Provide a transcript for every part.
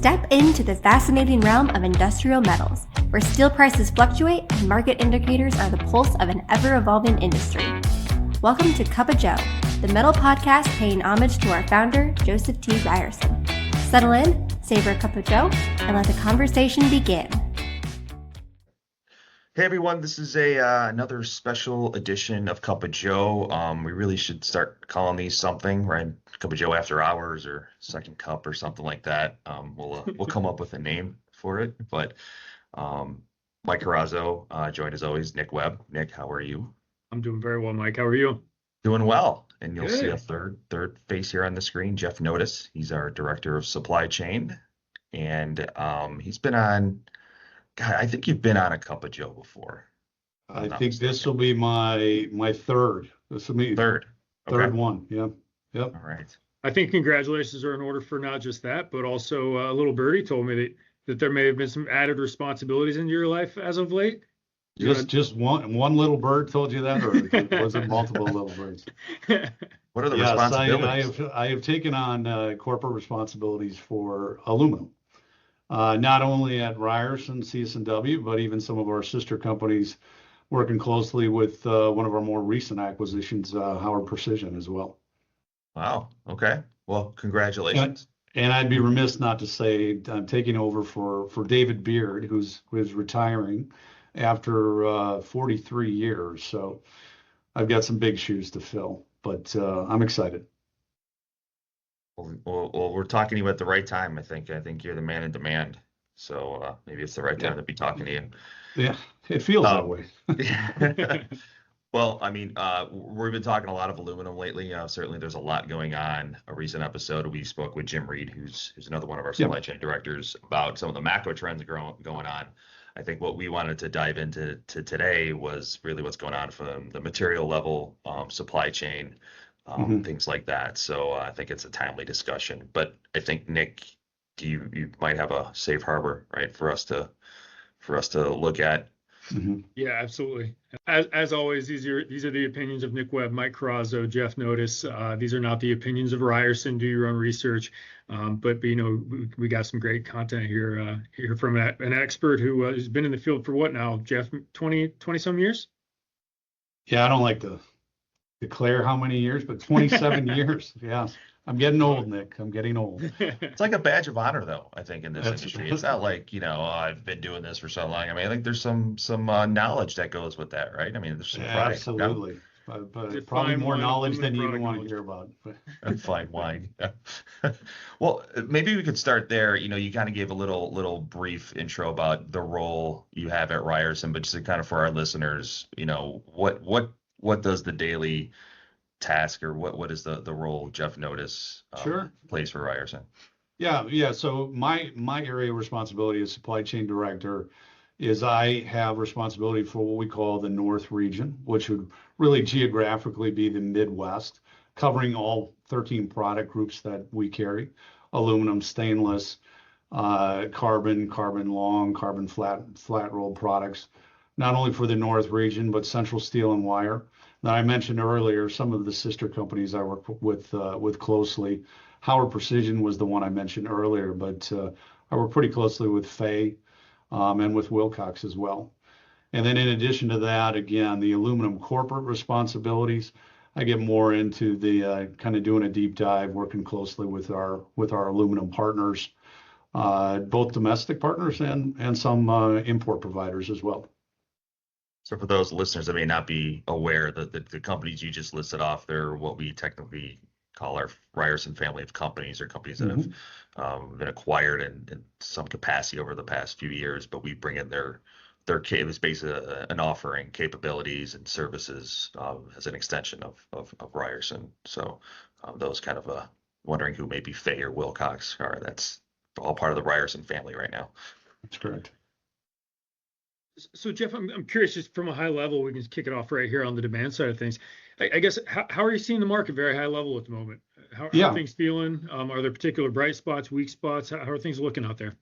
Step into the fascinating realm of industrial metals, where steel prices fluctuate and market indicators are the pulse of an ever-evolving industry. Welcome to Cup of Joe, the metal podcast paying homage to our founder, Joseph T. Ryerson. Settle in, savor a cup of Joe, and let the conversation begin. Hey everyone, this is another special edition of Cup of Joe. We really should start calling these something, right? Cup of Joe After Hours or Second Cup or something like that. We'll come up with a name for it. But Mike Carrazzo, joined as always, Nick Webb. Nick, how are you? I'm doing very well, Mike. How are you? Doing well. And you'll see a Good. third face here on the screen, Jeff Notice. He's our director of supply chain, and he's been on. God, I think you've been on a Cup of Joe before. I think this will be my third. This will be Third. Okay. third one. Yeah. Yep. All right. I think congratulations are in order for not just that, but also a little birdie told me that there may have been some added responsibilities in your life as of late. Just one little bird told you that, or was it multiple little birds? What are the Yes, responsibilities? I have taken on corporate responsibilities for aluminum. Not only at Ryerson, CS&W, but even some of our sister companies working closely with one of our more recent acquisitions, Howard Precision as well. Wow. Okay. Well, congratulations. And I'd be remiss not to say I'm taking over for David Beard, who's retiring after 43 years. So I've got some big shoes to fill, but I'm excited. Well, we're talking to you at the right time. I think you're the man in demand. So maybe it's the right time to be talking to you. Yeah, it feels that way. Well, I mean, we've been talking a lot of aluminum lately. Certainly, there's a lot going on. A recent episode, we spoke with Jim Reed, who's another one of our supply chain directors, about some of the macro trends going on. I think what we wanted to dive into today was really what's going on from the material level, supply chain, things like that. So I think it's a timely discussion. But I think, Nick, you might have a safe harbor, right, for us to look at. Mm-hmm. Yeah, absolutely. As always, these are the opinions of Nick Webb, Mike Carrazzo, Jeff Notice. These are not the opinions of Ryerson. Do your own research. But we got some great content here from an expert who has been in the field for what now, Jeff? 20 some years? Yeah, I don't like to declare how many years, but 27 years. Yeah. I'm getting old, Nick. I'm getting old. It's like a badge of honor, though, I think, in this industry. It's not like, I've been doing this for so long. I mean, I think there's some knowledge that goes with that, right? I mean, there's some pride. Absolutely. But probably more knowledge than you even want to hear about. And fine wine. Well, maybe we could start there. You kind of gave a little brief intro about the role you have at Ryerson, but just to kind of for our listeners, what does the daily task, or what is the role Jeff Notice plays for Ryerson? Yeah. So my area of responsibility as supply chain director is I have responsibility for what we call the North region, which would really geographically be the Midwest, covering all 13 product groups that we carry: aluminum, stainless, carbon long, carbon flat rolled products, not only for the North region, but Central Steel and Wire. Now, I mentioned earlier some of the sister companies I work with closely. Howard Precision was the one I mentioned earlier, but I work pretty closely with Fay and with Wilcox as well. And then in addition to that, again, the aluminum corporate responsibilities, I get more into the kind of doing a deep dive, working closely with our aluminum partners, both domestic partners and some import providers as well. So for those listeners that may not be aware, that the companies you just listed off, they're what we technically call our Ryerson family of companies, or companies that have been acquired in some capacity over the past few years, but we bring in their it was basically an offering, capabilities and services as an extension of Ryerson. So those kind of wondering who maybe Fay or Wilcox are, that's all part of the Ryerson family right now. That's correct. So, Jeff, I'm curious, just from a high level, we can kick it off right here on the demand side of things. I guess, how are you seeing the market very high level at the moment? How are things feeling? Are there particular bright spots, weak spots? How are things looking out there?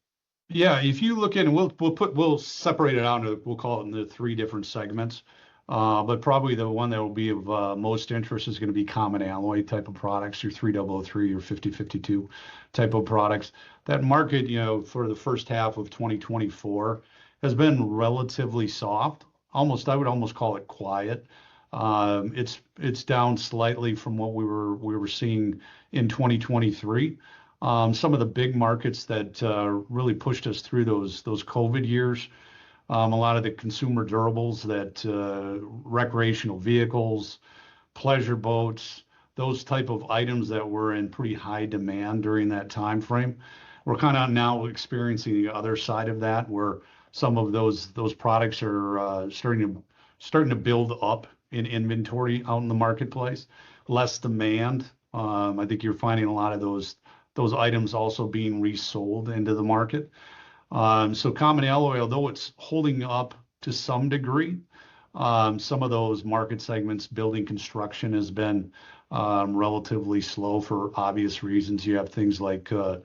Yeah, if you look at, and we'll separate it out into, we'll call it into three different segments. But probably the one that will be of most interest is going to be common alloy type of products, your 3003 or 5052 type of products. That market, for the first half of 2024 has been relatively soft. I would almost call it quiet. It's down slightly from what we were seeing in 2023. Some of the big markets that really pushed us through those COVID years, a lot of the consumer durables, that recreational vehicles, pleasure boats, those type of items that were in pretty high demand during that time frame. We're kind of now experiencing the other side of that, where some of those products are starting to build up in inventory out in the marketplace. Less demand. I think you're finding a lot of those items also being resold into the market. So common alloy, although it's holding up to some degree, some of those market segments, building construction, has been relatively slow for obvious reasons. You have things like the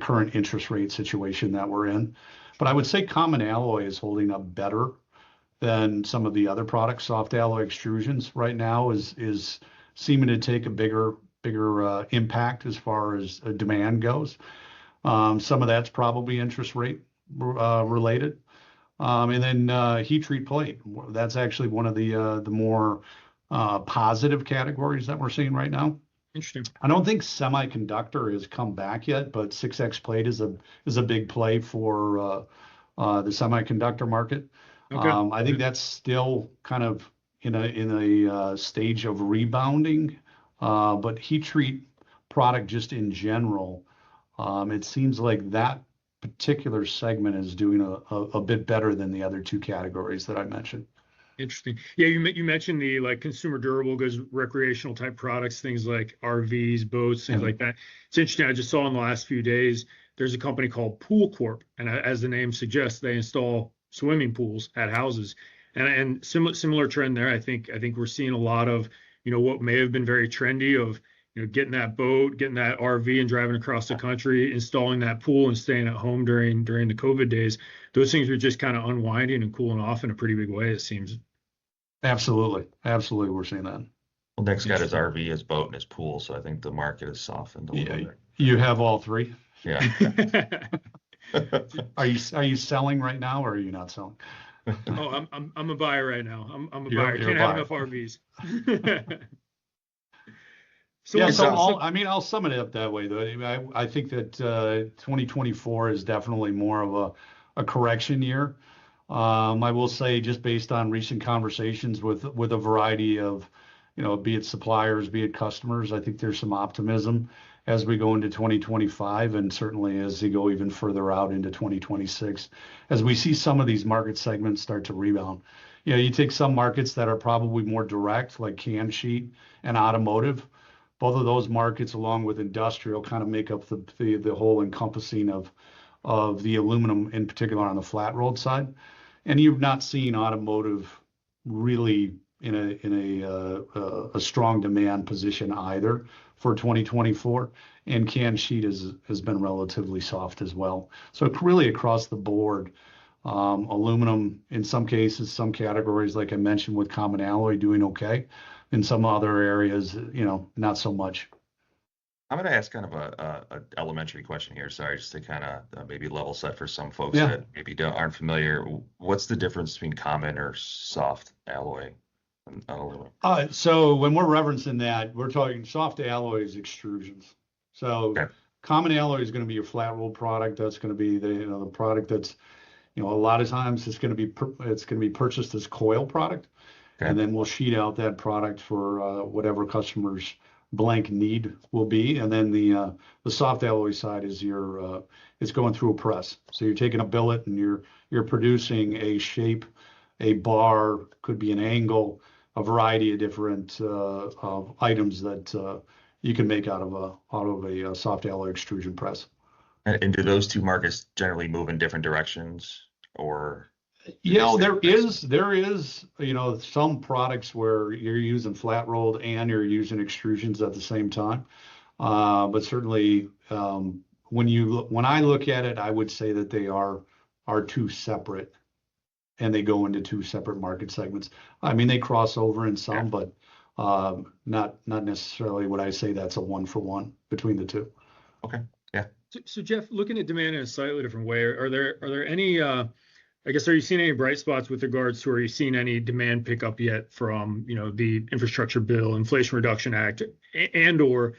current interest rate situation that we're in. But I would say common alloy is holding up better than some of the other products. Soft alloy extrusions right now is seeming to take a bigger impact as far as demand goes. Some of that's probably interest rate related. And then heat treat plate. That's actually one of the more positive categories that we're seeing right now. Interesting. I don't think semiconductor has come back yet, but 6X plate is a big play for the semiconductor market. Okay. I think that's still kind of in a stage of rebounding. But heat treat product just in general, it seems like that particular segment is doing a bit better than the other two categories that I mentioned. Interesting. Yeah, you mentioned the consumer durable goods, recreational type products, things like RVs, boats, things like that. It's interesting. I just saw in the last few days there's a company called Pool Corp, and as the name suggests, they install swimming pools at houses. And similar trend there. I think we're seeing a lot of what may have been very trendy of getting that boat, getting that RV, and driving across the country, installing that pool, and staying at home during the COVID days. Those things were just kind of unwinding and cooling off in a pretty big way, it seems. Absolutely, we're seeing that. Well, Nick's got his RV, his boat, and his pool, so I think the market has softened a little bit. You have all three. Yeah. Are you selling right now, or are you not selling? Oh, I'm a buyer right now. I'm a buyer. You're Can't a have buyer. enough RVs. I'll sum it up that way, though. I think that 2024 is definitely more of a correction year. I will say, just based on recent conversations with a variety of, be it suppliers, be it customers, I think there's some optimism as we go into 2025, and certainly as we go even further out into 2026, as we see some of these market segments start to rebound. You take some markets that are probably more direct, like can sheet and automotive. Both of those markets, along with industrial, kind of make up the whole encompassing of the aluminum, in particular on the flat rolled side. And you've not seen automotive really in a strong demand position either for 2024. And can sheet has been relatively soft as well. So really across the board, aluminum in some cases, some categories, like I mentioned with common alloy, doing okay. In some other areas, not so much. I'm going to ask kind of a elementary question here. Sorry, just to kind of maybe level set for some folks Yeah. that maybe aren't familiar. What's the difference between common or soft alloy and aluminum? So when we're referencing that, we're talking soft alloys extrusions. So Okay. common alloy is going to be your flat rolled product. That's going to be the product that's, a lot of times it's going to be purchased as coil product. Okay. And then we'll sheet out that product for whatever customer's blank need will be. And then the soft alloy side is it's going through a press. So you're taking a billet and you're producing a shape, a bar, could be an angle, a variety of different items that you can make out of a soft alloy extrusion press. And do those two markets generally move in different directions, or? There is some products where you're using flat rolled and you're using extrusions at the same time. But certainly, when I look at it, I would say that they are two separate and they go into two separate market segments. I mean, they cross over in some, but not necessarily would I say that's a 1-for-1 between the two. Okay. Yeah. So Jeff, looking at demand in a slightly different way, are there any I guess, are you seeing any bright spots with regards to, are you seeing any demand pickup yet from, the Infrastructure Bill, Inflation Reduction Act, and or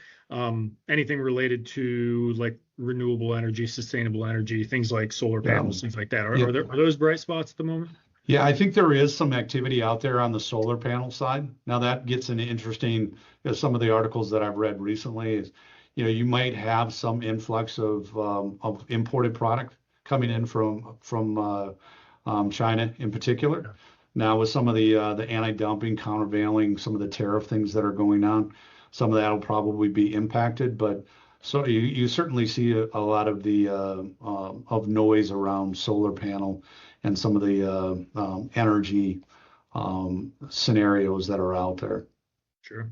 anything related to like renewable energy, sustainable energy, things like solar panels, things like that? Are those bright spots at the moment? Yeah, I think there is some activity out there on the solar panel side. Now that gets an interesting, some of the articles that I've read recently is, you might have some influx of imported product coming in from China in particular. Yeah. Now with some of the anti-dumping, countervailing, some of the tariff things that are going on, some of that will probably be impacted. But so you certainly see a lot of the of noise around solar panel and some of the energy scenarios that are out there. Sure.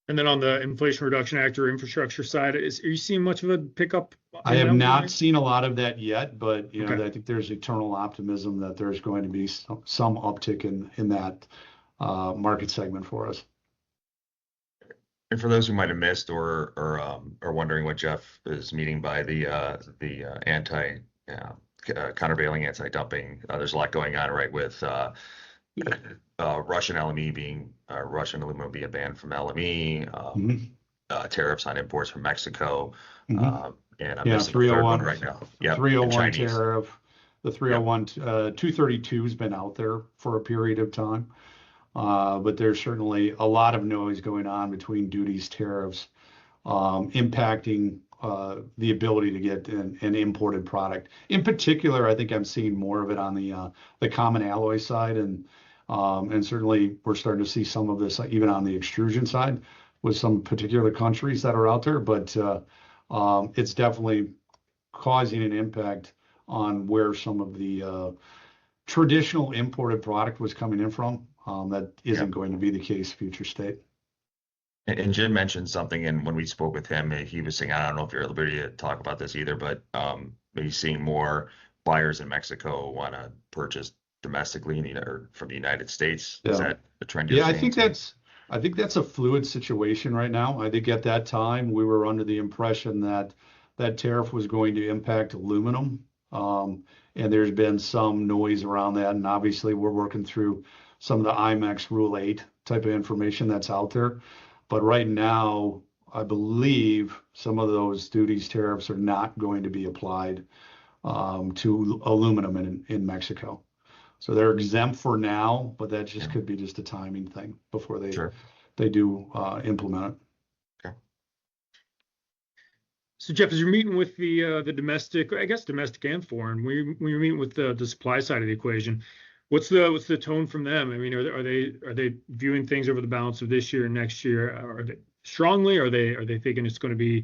And then on the Inflation Reduction Act or infrastructure side, are you seeing much of a pickup? I have not seen a lot of that yet, but I think there's eternal optimism that there's going to be some uptick in that market segment for us. And for those who might have missed or are wondering what Jeff is meaning by the countervailing anti-dumping, there's a lot going on, right, with Russian aluminum being banned from LME, tariffs on imports from Mexico, and I'm missing 301 right now. Yeah, 301 tariff. The 301 232 has been out there for a period of time, but there's certainly a lot of noise going on between duties, tariffs, impacting the ability to get an imported product. In particular, I think I'm seeing more of it on the common alloy side, and certainly we're starting to see some of this even on the extrusion side with some particular countries that are out there. But it's definitely causing an impact on where some of the traditional imported product was coming in from. That isn't going to be the case future state. And Jim mentioned something, and when we spoke with him, he was saying, I don't know if you're at liberty to talk about this either, but he's seeing more buyers in Mexico want to purchase domestically or from the United States. Is that a trend you're seeing? I think that's a fluid situation right now. I think at that time we were under the impression that tariff was going to impact aluminum, and there's been some noise around that. And obviously we're working through some of the IMEX Rule 8 type of information that's out there. But right now, I believe some of those duties, tariffs are not going to be applied to aluminum in Mexico. So they're exempt for now, but that just could be just a timing thing before they do implement it. Okay. So Jeff, as you're meeting with the domestic, I guess domestic and foreign, when you're meeting with the supply side of the equation, what's the tone from them? I mean, are they viewing things over the balance of this year and next year? Are they strongly? Are they thinking it's going to be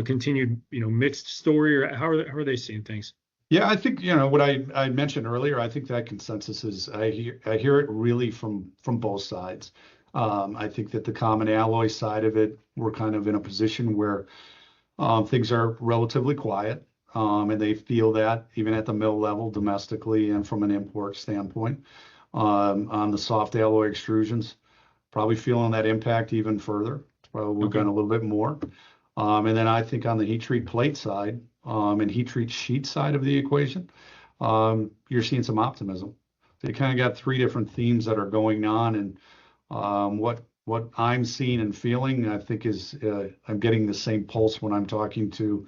continued mixed story, or how are they seeing things? Yeah, I think what I mentioned earlier. I think that consensus is I hear it really from both sides. I think that the common alloy side of it, we're kind of in a position where things are relatively quiet. And they feel that even at the mill level domestically and from an import standpoint. On the soft alloy extrusions, probably feeling that impact even further. We've gone a little bit more. And then I think on the heat treat plate side and heat treat sheet side of the equation, you're seeing some optimism. So you kind of got three different themes that are going on. And what I'm seeing and feeling, I think is I'm getting the same pulse when I'm talking to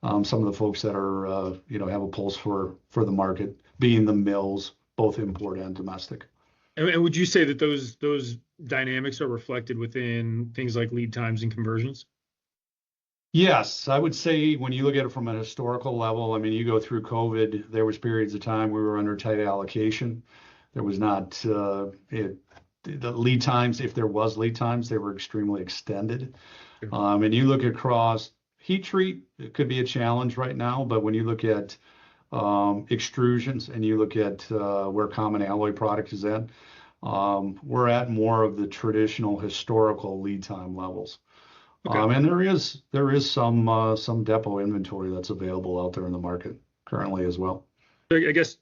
some of the folks that are, have a pulse for the market, being the mills, both import and domestic. And would you say that those dynamics are reflected within things like lead times and conversions? Yes, I would say when you look at it from a historical level, I mean, you go through COVID, there was periods of time we were under tight allocation. There was not the lead times. If there was lead times, they were extremely extended. And you look across heat treat, it could be a challenge right now, but when you look at extrusions and you look at where common alloy product is at, we're at more of the traditional historical lead time levels. Okay. And there is some depot inventory that's available out there in the market currently as well. I guess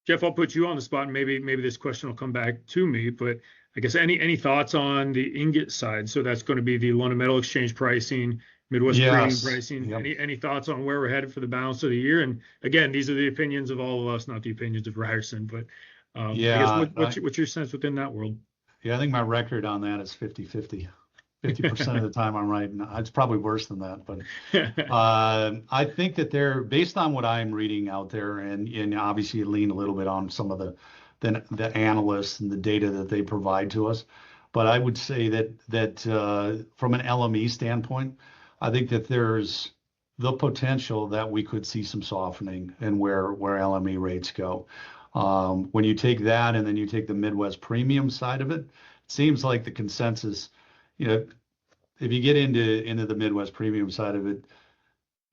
Jeff, I'll put you on the spot, and maybe this question will come back to me. But I guess any thoughts on the ingot side? So that's going to be the London Metal Exchange pricing, Midwest Premium Yes. pricing. Yep. Any thoughts on where we're headed for the balance of the year? And again, these are the opinions of all of us, not the opinions of Ryerson. But I guess what's your sense within that world? Yeah, I think my record on that is 50-50. 50% of the time I'm right. And it's probably worse than that, but I think that they're based on what I'm reading out there, and obviously you lean a little bit on some of the analysts and the data that they provide to us. But I would say that from an LME standpoint, I think that there's the potential that we could see some softening in where LME rates go. When you take that and then you take the Midwest Premium side of it, it seems like the consensus, if you get into the Midwest Premium side of it,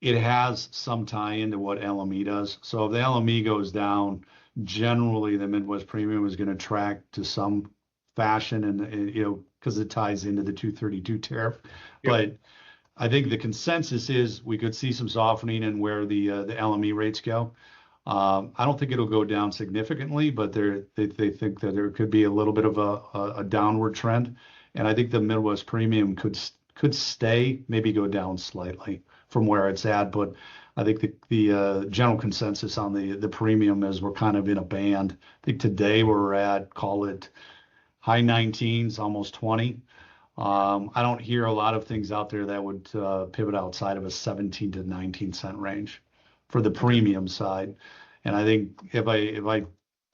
it has some tie into what LME does. So if the LME goes down, generally the Midwest Premium is going to track to some fashion, and because it ties into the 232 tariff. Yep. But I think the consensus is we could see some softening in where the LME rates go. I don't think it'll go down significantly, but they think that there could be a little bit of a downward trend. And I think the Midwest Premium could stay, maybe go down slightly from where it's at. But I think the general consensus on the premium is we're kind of in a band. I think today we're at, call it high 19s, almost 20. I don't hear a lot of things out there that would pivot outside of a 17 to 19 cent range for the premium side. And I think if I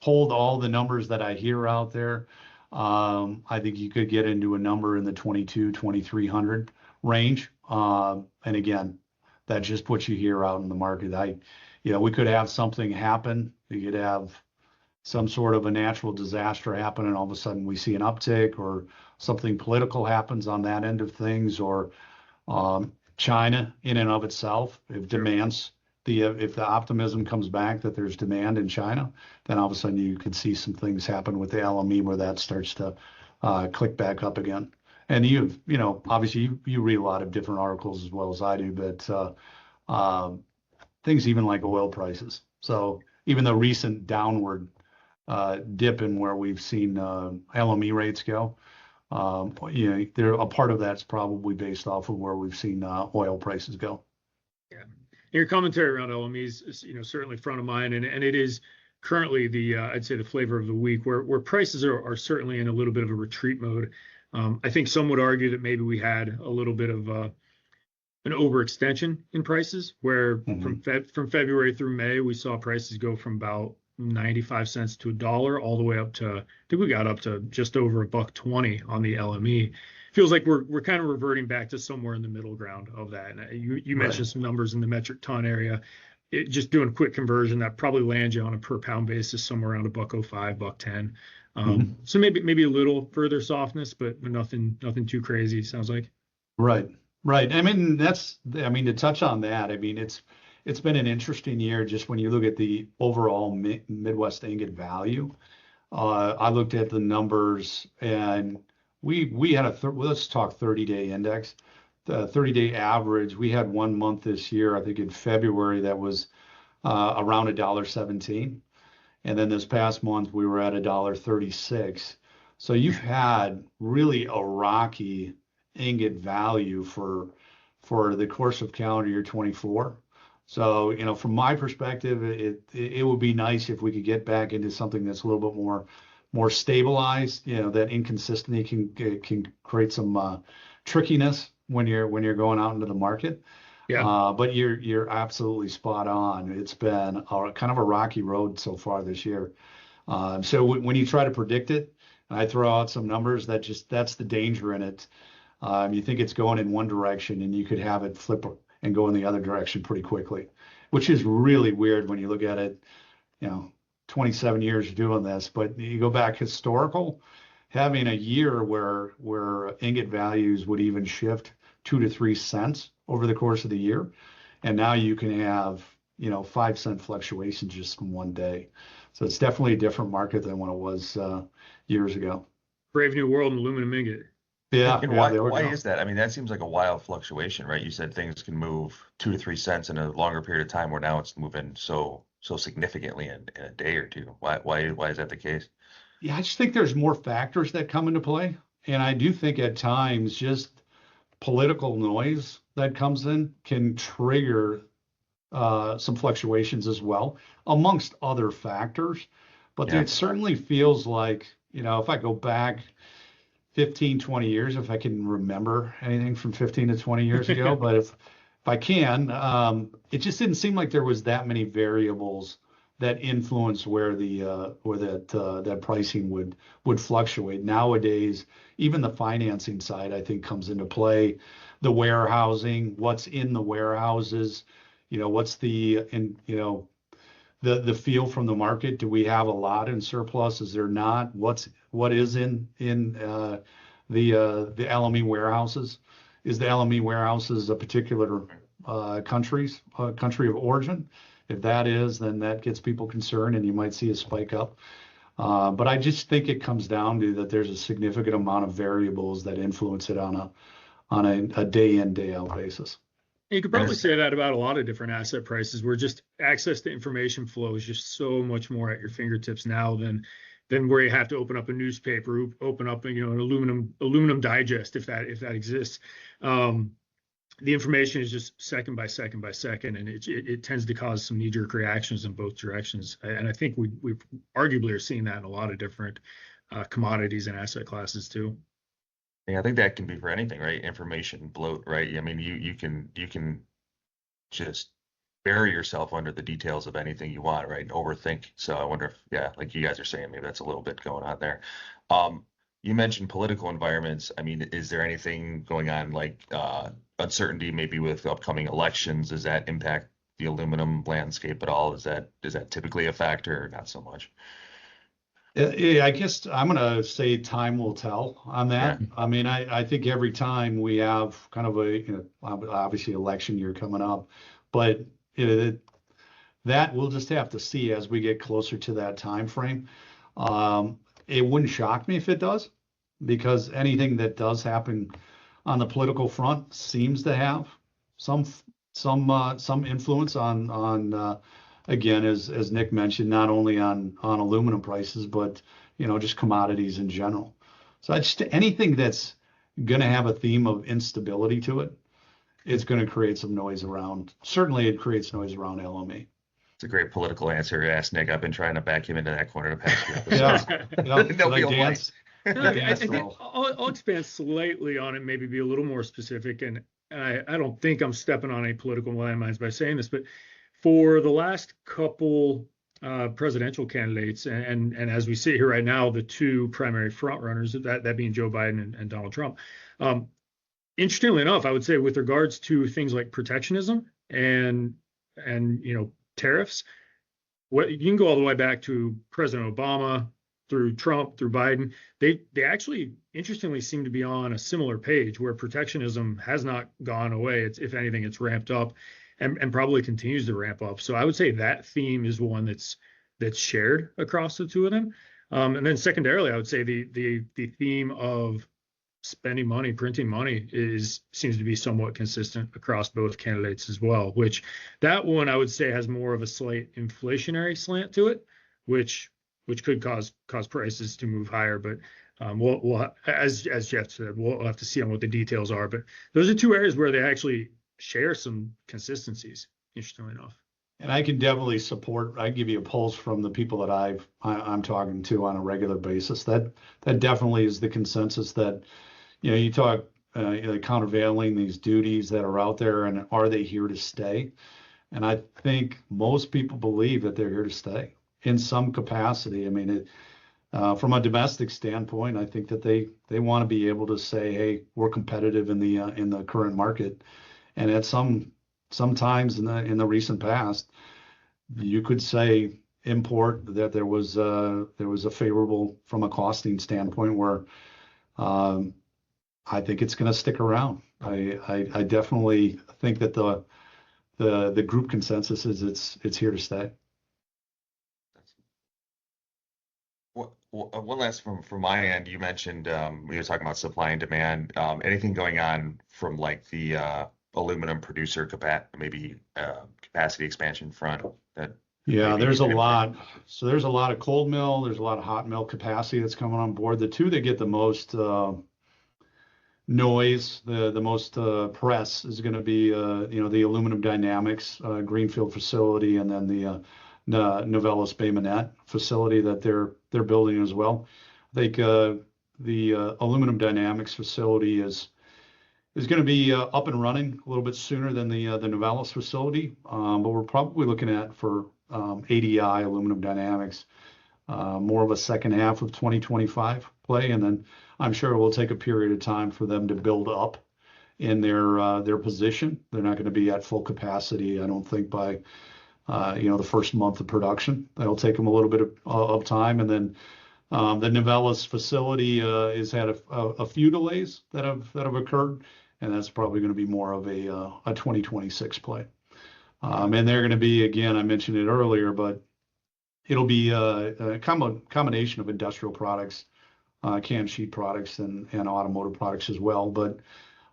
hold all the numbers that I hear out there, I think you could get into a number in the 2,300 range. And again, that just puts you here out in the market. We could have something happen. You could have some sort of a natural disaster happen, and all of a sudden we see an uptick, or something political happens on that end of things, or China in and of itself, if the optimism comes back that there's demand in China, then all of a sudden you could see some things happen with the LME where that starts to click back up again. And obviously you read a lot of different articles as well as I do, but things even like oil prices. So even the recent downward dip in where we've seen LME rates go, a part of that's probably based off of where we've seen oil prices go. Yeah. Your commentary around LMEs is, certainly front of mind, and it is currently I'd say the flavor of the week, where prices are certainly in a little bit of a retreat mode. I think some would argue that maybe we had a little bit of an overextension in prices, where from February through May we saw prices go from about 95 cents to $1 all the way up to, I think we got up to just over $1.20 on the LME. Feels like we're kind of reverting back to somewhere in the middle ground of that. And you mentioned some numbers in the metric ton area. Just doing a quick conversion, that probably lands you on a per pound basis somewhere around $1.05, $1.10. So maybe a little further softness, but nothing too crazy, sounds like. Right. I mean, to touch on that, I mean, it's been an interesting year just when you look at the overall Midwest ingot value. I looked at the numbers, and we had let's talk 30-day index. The 30-day average, we had 1 month this year, I think in February, that was around $1.17. And then this past month, we were at $1.36. So you've had really a rocky ingot value for the course of calendar year 24. So, from my perspective, it would be nice if we could get back into something that's a little bit more stabilized. That inconsistency can create some trickiness when you're going out into the market. Yeah. But you're absolutely spot on. It's been kind of a rocky road so far this year. So when you try to predict it, and I throw out some numbers, that's the danger in it. You think it's going in one direction, and you could have it flip and go in the other direction pretty quickly, which is really weird when you look at it. 27 years doing this, but you go back historical, having a year where ingot values would even shift 2 to 3 cents over the course of the year, and now you can have 5 cent fluctuations just in one day. So it's definitely a different market than what it was years ago. Brave new world in aluminum ingot. Yeah, And yeah, there we why go. is that? I mean, that seems like a wild fluctuation, right? You said things can move 2 to 3 cents in a longer period of time, where now it's moving so significantly in a day or two. Why is that the case? Yeah, I just think there's more factors that come into play. And I do think at times just political noise that comes in can trigger some fluctuations as well, amongst other factors. But Yeah. it certainly feels like, if I go back 15, 20 years, if I can remember anything from 15 to 20 years ago, but if I can, it just didn't seem like there was that many variables that influence where that pricing would fluctuate. Nowadays, even the financing side, I think, comes into play. The warehousing, what's in the warehouses, what's the feel from the market. Do we have a lot in surplus? Is there not? What is in the LME warehouses? Is the LME warehouses a particular country of origin? If that is, then that gets people concerned, and you might see a spike up. But I just think it comes down to that there's a significant amount of variables that influence it on a day in, day out basis. You could probably say that about a lot of different asset prices, where just access to information flow is just so much more at your fingertips now than where you have to open up a newspaper, open up an aluminum digest, if that exists. The information is just second by second by second, and it tends to cause some knee-jerk reactions in both directions. And I think we arguably are seeing that in a lot of different commodities and asset classes too. Yeah, I think that can be for anything, right? Information bloat, right? I mean, you can just bury yourself under the details of anything you want, right? And overthink. So I wonder if, yeah, like you guys are saying, maybe that's a little bit going on there. You mentioned political environments. I mean, is there anything going on like uncertainty maybe with upcoming elections? Does that impact the aluminum landscape at all? Is that typically a factor, or not so much? Yeah, I guess I'm going to say time will tell on that. Yeah. I mean, I think every time we have kind of obviously election year coming up, but that we'll just have to see as we get closer to that time frame. It wouldn't shock me if it does, because anything that does happen on the political front seems to have some influence on again, as Nick mentioned, not only on aluminum prices, but just commodities in general. So anything that's going to have a theme of instability to it, it's going to create some noise around. Certainly, it creates noise around LME. It's a great political answer to ask Nick. I've been trying to back him into that corner the past few Yeah, episodes. Should I dance? I think I'll expand slightly on it, maybe be a little more specific. And I don't think I'm stepping on any political landmines by saying this, but for the last couple presidential candidates, and as we sit here right now, the two primary frontrunners, that being Joe Biden and Donald Trump. Interestingly enough, I would say with regards to things like protectionism and tariffs, you can go all the way back to President Obama, through Trump, through Biden. They actually, interestingly, seem to be on a similar page, where protectionism has not gone away. If anything, it's ramped up and probably continues to ramp up. So I would say that theme is one that's shared across the two of them. And then secondarily, I would say the theme of spending money, printing money seems to be somewhat consistent across both candidates as well, which that one I would say has more of a slight inflationary slant to it, which could cause prices to move higher. But we'll as Jeff said, we'll have to see on what the details are. But those are two areas where they actually share some consistencies, interestingly enough. And I can definitely support. I give you a pulse from the people that I'm talking to on a regular basis. That definitely is the consensus that you talk countervailing these duties that are out there, and are they here to stay? And I think most people believe that they're here to stay in some capacity. I mean, from a domestic standpoint, I think that they want to be able to say, hey, we're competitive in the current market. And at sometimes in the recent past, you could say import that there was a favorable from a costing standpoint, where I think it's going to stick around. I definitely think that the group consensus is it's here to stay. one last from my end. You mentioned we were talking about supply and demand. Anything going on from like the aluminum producer capacity expansion front that Yeah, maybe there's a you could lot. So there's a lot of cold mill, there's a lot of hot mill capacity that's coming on board. The two that get the most noise, the most press is going to be the Aluminum Dynamics greenfield facility, and then the Novelis Bay Minette facility that they're building as well. I think the Aluminum Dynamics facility is going to be up and running a little bit sooner than the Novelis facility, but we're probably looking at for ADI Aluminum Dynamics more of a second half of 2025 play, and then I'm sure it will take a period of time for them to build up in their position. They're not going to be at full capacity, I don't think, by the first month of production. That'll take them a little bit of time, and then the Novelis facility has had a few delays that have occurred, and that's probably going to be more of a 2026 play. And they're going to be, again, I mentioned it earlier, but it'll be a combination of industrial products, canned sheet products, and automotive products as well. But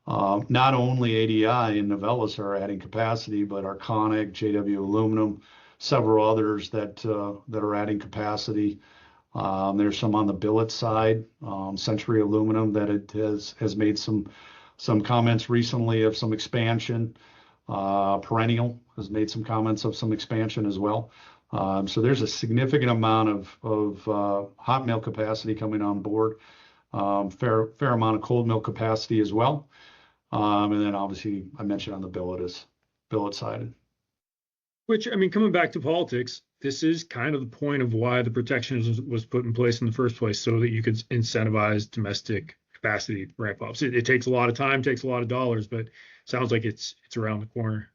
not only ADI and Novelis are adding capacity, but Arconic, JW Aluminum, several others that are adding capacity. There's some on the billet side. Century Aluminum that it has made some comments recently of some expansion. Perennial has made some comments of some expansion as well. So there's a significant amount of hot mill capacity coming on board. Fair amount of cold mill capacity as well. And then obviously I mentioned on the billet side. Which, I mean, coming back to politics, this is kind of the point of why the protectionism was put in place in the first place, so that you could incentivize domestic capacity ramp ups. It takes a lot of time, takes a lot of dollars, but sounds like it's around the corner.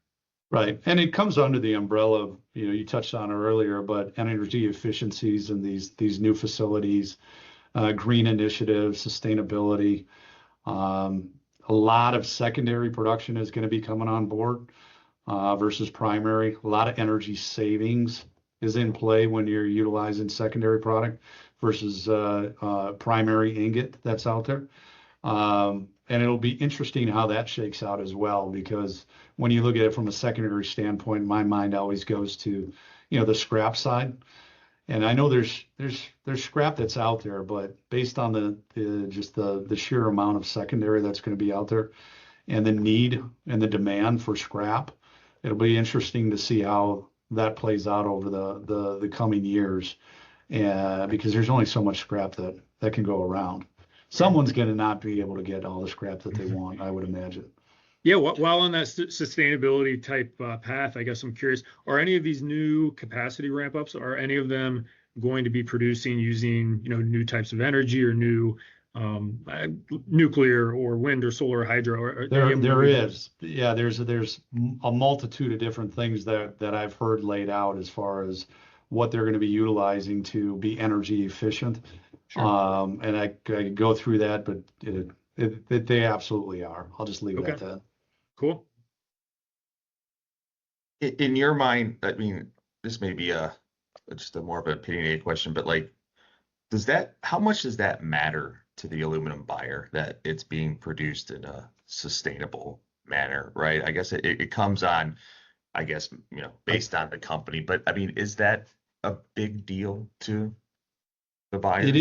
Right. And it comes under the umbrella of, you touched on it earlier, but energy efficiencies in these new facilities, green initiatives, sustainability. A lot of secondary production is going to be coming on board versus primary. A lot of energy savings is in play when you're utilizing secondary product versus primary ingot that's out there. And it'll be interesting how that shakes out as well, because when you look at it from a secondary standpoint, my mind always goes to, the scrap side. And I know there's scrap that's out there, but based on the sheer amount of secondary that's going to be out there and the need and the demand for scrap, it'll be interesting to see how that plays out over the coming years. Because there's only so much scrap that can go around. Someone's going to not be able to get all the scrap that they want, I would imagine. Yeah, while on that sustainability type path, I guess I'm curious, are any of these new capacity ramp ups, are any of them going to be producing using, new types of energy or new nuclear or wind or solar or hydro? There is. Yeah, there's a multitude of different things that I've heard laid out as far as what they're going to be utilizing to be energy efficient. Sure. And I could go through that, but they absolutely are. I'll just leave it at that. Cool. In your mind, I mean, this may be just a more of an opinionated question, but like, how much does that matter to the aluminum buyer that it's being produced in a sustainable manner, right? I guess it comes on, based on the company, but I mean, is that a big deal to the buyer?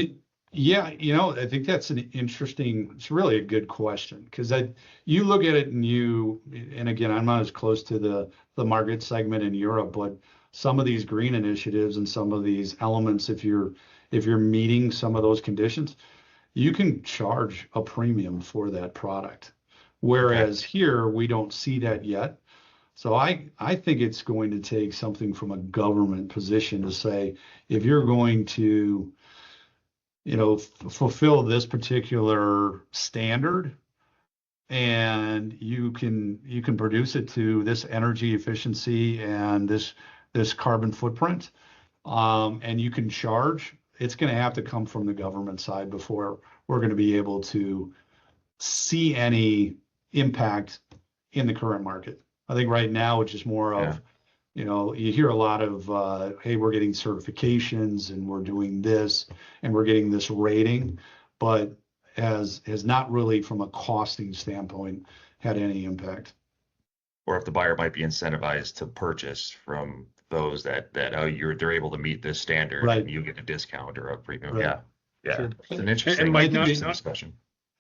Yeah, I think that's it's really a good question, because you look at it and again, I'm not as close to the market segment in Europe, but some of these green initiatives and some of these elements, if you're meeting some of those conditions, you can charge a premium for that product. Whereas here, we don't see that yet. So I think it's going to take something from a government position to say, if you're going to, fulfill this particular standard, and you can produce it to this energy efficiency and this carbon footprint, and you can charge, it's going to have to come from the government side before we're going to be able to see any impact in the current market. I think right now it's just more of, you hear a lot of, hey, we're getting certifications and we're doing this and we're getting this rating, but has not really, from a costing standpoint, had any impact. Or if the buyer might be incentivized to purchase from those that they're able to meet this standard, Right. and you get a discount or a premium. Right. Yeah. Sure. It's an interesting, And Mike, discussion.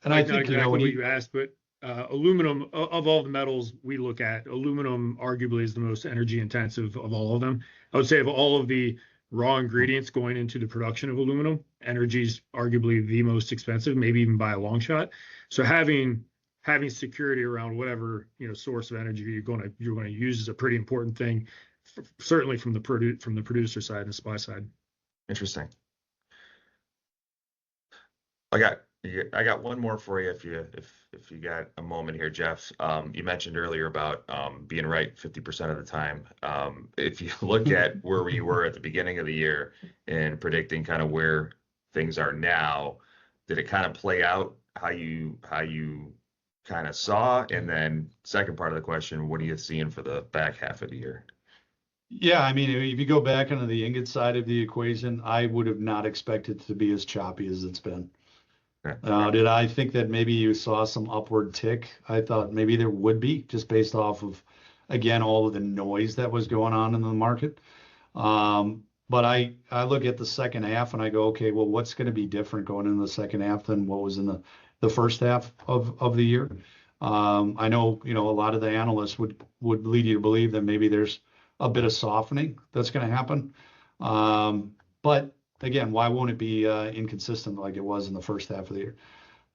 And I think, not exactly what you asked, but aluminum, of all the metals we look at, aluminum arguably is the most energy intensive of all of them. I would say of all of the raw ingredients going into the production of aluminum, energy is arguably the most expensive, maybe even by a long shot. So having security around whatever source of energy you're going to use is a pretty important thing, certainly from the producer side and the supply side. Interesting. I got one more for you if you got a moment here, Jeff. You mentioned earlier about being right 50% of the time. If you look at where we were at the beginning of the year and predicting kind of where things are now, did it kind of play out how you kind of saw? And then second part of the question, what are you seeing for the back half of the year? Yeah, I mean, if you go back into the ingot side of the equation, I would have not expected it to be as choppy as it's been. Did I think that maybe you saw some upward tick? I thought maybe there would be, just based off of, again, all of the noise that was going on in the market. But I look at the second half and I go, okay, well, what's going to be different going into the second half than what was in the first half of the year? I know, a lot of the analysts would lead you to believe that maybe there's a bit of softening that's going to happen. But again, why won't it be inconsistent like it was in the first half of the year?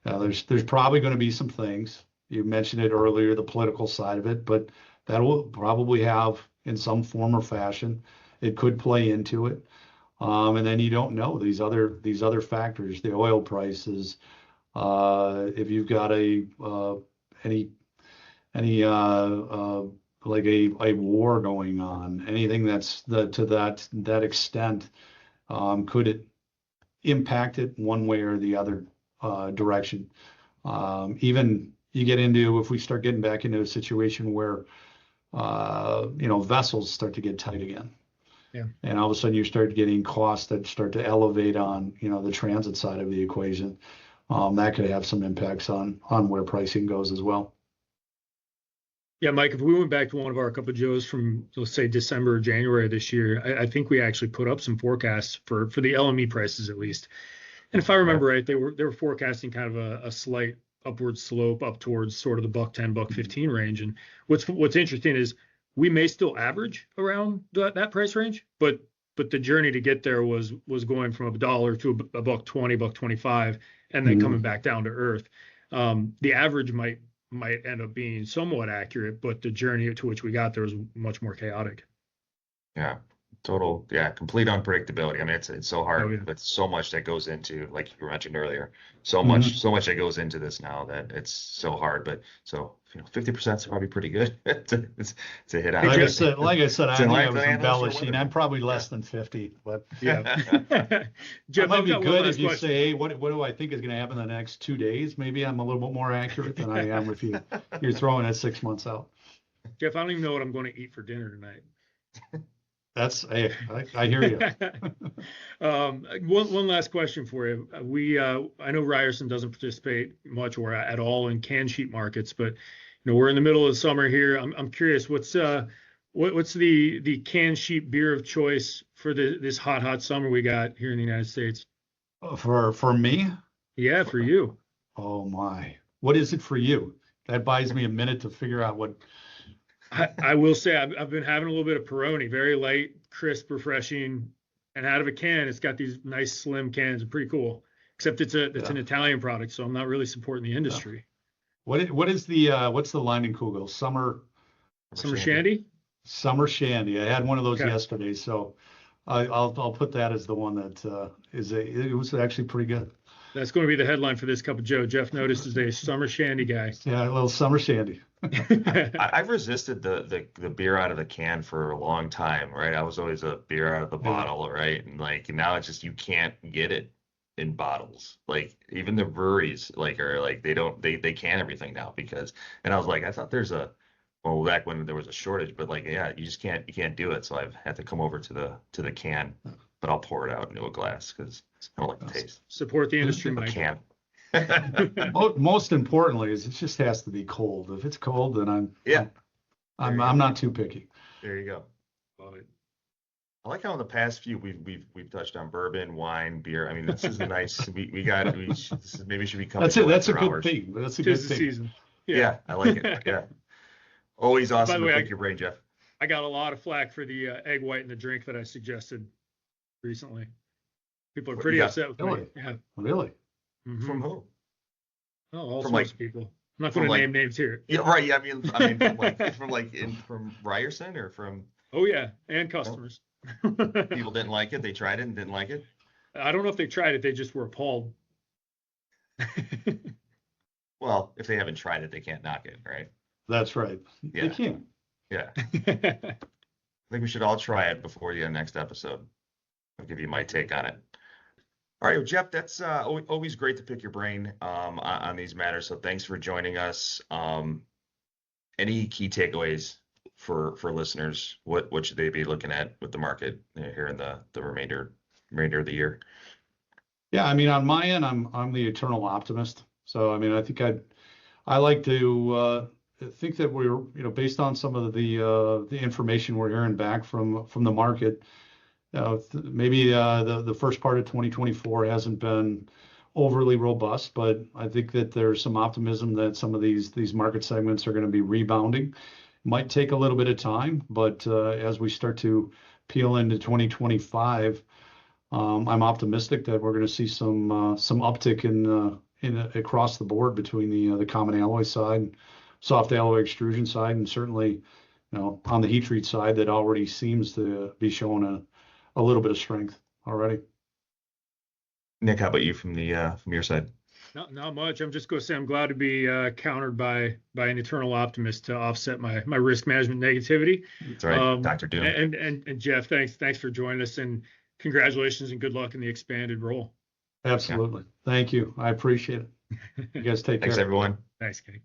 There's probably going to be some things. You mentioned it earlier, the political side of it, but that will probably have, in some form or fashion, it could play into it. And then you don't know these other factors, the oil prices. If you've got any like a war going on, anything that's to that extent. Could it impact it one way or the other direction? Even you get into, if we start getting back into a situation where, vessels start to get tight again. Yeah. And all of a sudden you start getting costs that start to elevate on, the transit side of the equation. That could have some impacts on where pricing goes as well. Yeah, Mike, if we went back to one of our Cup of Joes from, let's say, December or January this year, I think we actually put up some forecasts for the LME prices at least. And if I remember right, they were forecasting kind of a slight upward slope up towards sort of the $1.10, $1.15 range. And what's interesting is we may still average around that price range, but the journey to get there was going from $1 to $1.20, $1.25, and then coming back down to earth. The average might end up being somewhat accurate, but the journey to which we got there was much more chaotic. Yeah, complete unpredictability. I mean, it's so hard. Oh, yeah. But so much that goes into, like you mentioned earlier, so much that goes into this now that it's so hard. But so 50% is probably pretty good. it's a hit on. Like I said, I think I was analyst embellishing. I'm probably less than 50, but Yeah. it Jeff, might I've be got one good last if you question. say, hey, what do I think is going to happen in the next 2 days? Maybe I'm a little bit more accurate than I am if you're throwing it 6 months out. Jeff, I don't even know what I'm going to eat for dinner tonight. Hey, I hear you. One last question for you. I know Ryerson doesn't participate much or at all in can sheet markets, but we're in the middle of summer here. I'm curious, what's the can sheet beer of choice for this hot summer we got here in the United States? For me? Yeah, for you. Oh my! What is it for you? That buys me a minute to figure out what. I will say I've been having a little bit of Peroni, very light, crisp, refreshing, and out of a can, it's got these nice slim cans. It's pretty cool. Except it's an Italian product, so I'm not really supporting the industry. What's the Leinenkugel summer Shandy? Summer Shandy. I had one of those Okay. yesterday, so I'll put that as the one that it was actually pretty good. That's going to be the headline for this Cup of Joe. Jeff Notice is a Summer Shandy guy. Yeah, a little Summer Shandy. I've resisted the beer out of the can for a long time, right? I was always a beer out of the bottle, right? And now it's just you can't get it in bottles. Like even the breweries are they can everything now because. And I was like, I thought there's a well, back when there was a shortage, but like, yeah, you can't do it. So I've had to come over to the can, but I'll pour it out into a glass because I don't like the taste. Support the industry, A Mike. can. Most importantly is it just has to be cold. If it's cold, then I'm not too picky. There you go. Love it. I like how in the past few we've touched on bourbon, wine, beer. I mean, this is a nice. Maybe should be coming. That's a good hours. thing. That's a Tis good the thing. season. Yeah, I like it. Yeah. Always awesome the to way, pick your brain, Jeff. I got a lot of flack for the egg white in the drink that I suggested recently. People are pretty upset with me. Yeah. Really? Mhm. From who? Oh, all From, sorts like- of people. I'm not going to name names here. Yeah, right. Yeah, I mean, from Ryerson or from Oh yeah, and customers. people didn't like it. They tried it and didn't like it. I don't know if they tried it. They just were appalled. Well, if they haven't tried it, they can't knock it, right? That's right. Yeah. They can. Yeah. I think we should all try it before the next episode. I'll give you my take on it. All right, well, Jeff, that's always great to pick your brain on these matters. So thanks for joining us. Any key takeaways for listeners? What should they be looking at with the market here in the remainder of the year? Yeah, I mean, on my end, I'm the eternal optimist. So I mean, I think I like to think that we're, based on some of the information we're hearing back from the market. Maybe the first part of 2024 hasn't been overly robust, but I think that there's some optimism that some of these market segments are going to be rebounding. Might take a little bit of time, but as we start to peel into 2025, I'm optimistic that we're going to see some uptick in across the board between the common alloy side, soft alloy extrusion side, and certainly, on the heat treat side that already seems to be showing a little bit of strength already. Nick, how about you from your side? Not much. I'm just going to say I'm glad to be countered by an eternal optimist to offset my risk management negativity. That's right, Dr. Doom. And Jeff, thanks for joining us, and congratulations and good luck in the expanded role. Absolutely. Yeah. Thank you. I appreciate it. You guys take care. Thanks, everyone. Thanks, Kenny.